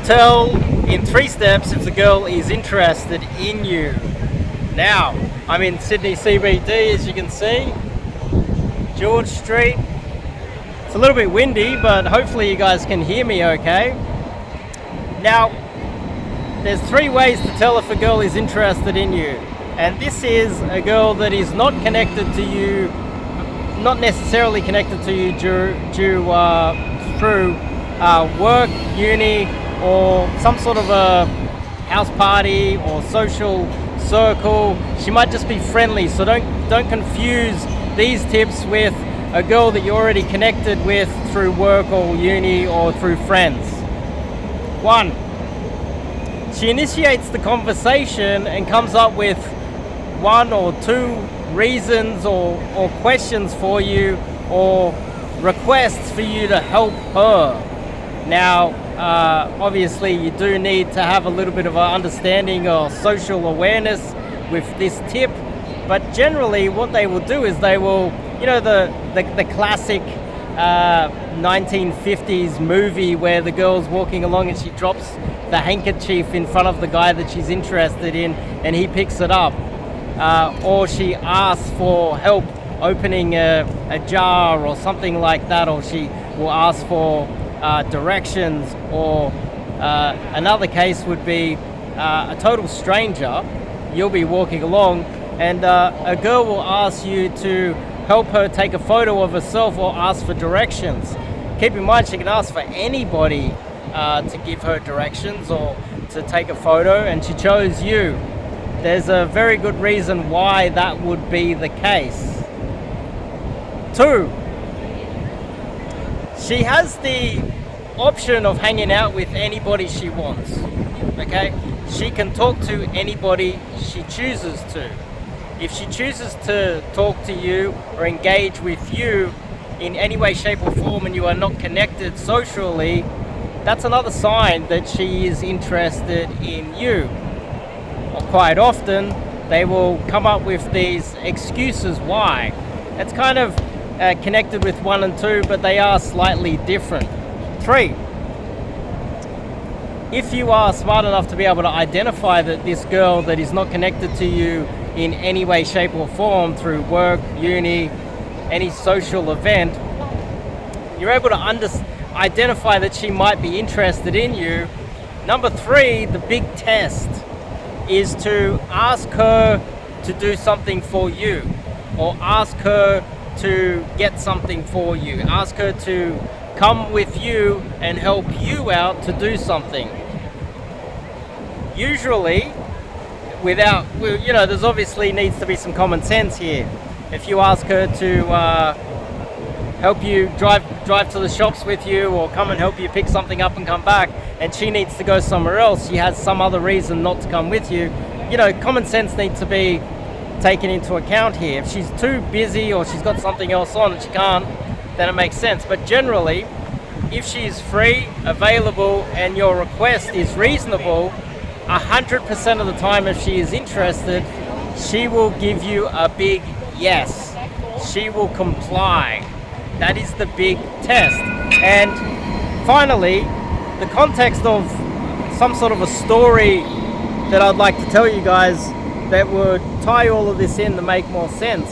tell in 3 steps if the girl is interested in you. Now, I'm in Sydney CBD, as you can see, George Street. It's a little bit windy, but hopefully you guys can hear me okay. Now, there's 3 ways to tell if a girl is interested in you. And this is a girl that is not connected to you, not necessarily connected to you through work, uni, or some sort of a house party or social circle. She might just be friendly, so don't confuse these tips with a girl that you're already connected with through work or uni or through friends. 1, she initiates the conversation and comes up with 1 or 2 reasons or questions for you, or requests for you to help her. Now, obviously you do need to have a little bit of an understanding or social awareness with this tip, but generally what they will do is they will, the classic 1950s movie where the girl's walking along and she drops the handkerchief in front of the guy that she's interested in and he picks it up. Or she asks for help opening a jar or something like that, or she will ask for directions, or another case would be a total stranger. You'll be walking along and a girl will ask you to help her take a photo of herself or ask for directions. Keep in mind, she can ask for anybody to give her directions or to take a photo, and she chose you. There's a very good reason why that would be the case. 2, she has the option of hanging out with anybody she wants. Okay? She can talk to anybody she chooses to. If she chooses to talk to you or engage with you in any way, shape or form and you are not connected socially, that's another sign that she is interested in you. Or quite often, they will come up with these excuses why. It's kind of connected with 1 and 2, but they are slightly different. 3, if you are smart enough to be able to identify that this girl that is not connected to you in any way, shape or form through work, uni, any social event, you're able to identify that she might be interested in you. Number 3, the big test is to ask her to do something for you, or ask her to get something for you. Ask her to come with you and help you out to do something. Usually, there's obviously needs to be some common sense here. If you ask her to help you drive to the shops with you, or come and help you pick something up and come back, and she needs to go somewhere else, she has some other reason not to come with you, common sense needs to be taken into account here. If she's too busy or she's got something else on and she can't, then it makes sense. But generally, if she's free, available, and your request is reasonable, 100% of the time, if she is interested, she will give you a big yes. She will comply. That is the big test. And finally, the context of some sort of a story that I'd like to tell you guys that would tie all of this in to make more sense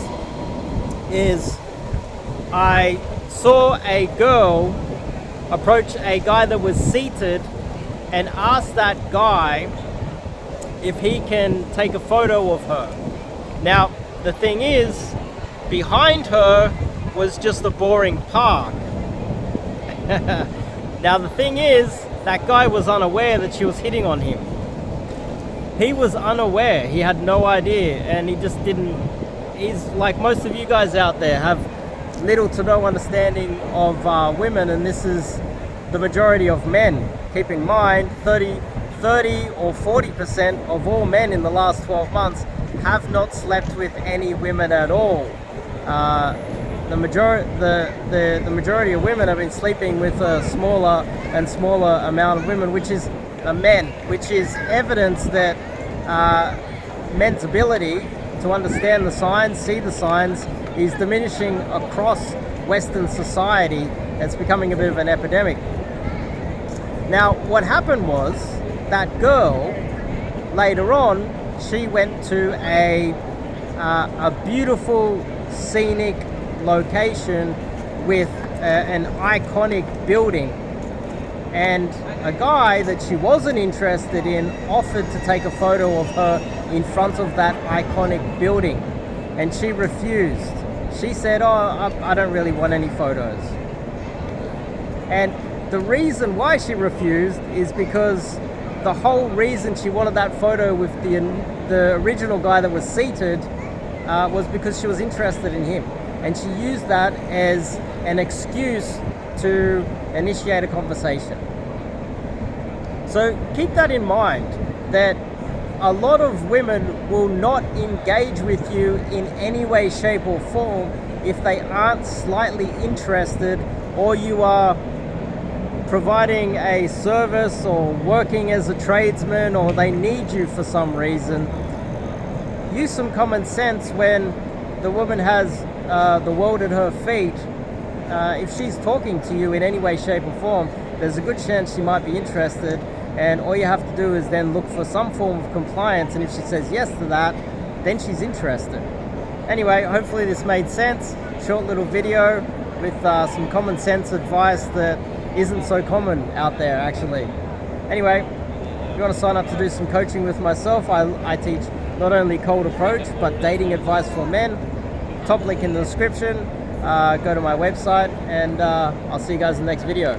is I saw a girl approach a guy that was seated and ask that guy if he can take a photo of her. Now, the thing is, behind her was just a boring park. Now, the thing is, that guy was unaware that she was hitting on him. He was unaware. He had no idea, and he just didn't. He's like most of you guys out there, have little to no understanding of women, and this is the majority of men. Keep in mind, 30 or 40% of all men in the last 12 months have not slept with any women at all. The majority of women have been sleeping with a smaller and smaller amount of women, which is men, which is evidence that men's ability to understand the signs, see the signs, is diminishing across Western society. It's becoming a bit of an epidemic. Now, what happened was that girl, later on, she went to a beautiful scenic location with an iconic building, and a guy that she wasn't interested in offered to take a photo of her in front of that iconic building, and she refused. She said, "Oh, I don't really want any photos." And the reason why she refused is because the whole reason she wanted that photo with the original guy that was seated was because she was interested in him, and she used that as an excuse to initiate a conversation. So keep that in mind, that a lot of women will not engage with you in any way, shape or form if they aren't slightly interested, or you are providing a service or working as a tradesman, or they need you for some reason. Use some common sense when the woman has the world at her feet. If she's talking to you in any way, shape or form, there's a good chance she might be interested, and all you have to do is then look for some form of compliance, and if she says yes to that, then she's interested. Anyway, hopefully this made sense. Short little video with some common sense advice that isn't so common out there, actually. Anyway, if you want to sign up to do some coaching with myself, I teach not only cold approach, but dating advice for men. Top link in the description. Go to my website, and I'll see you guys in the next video.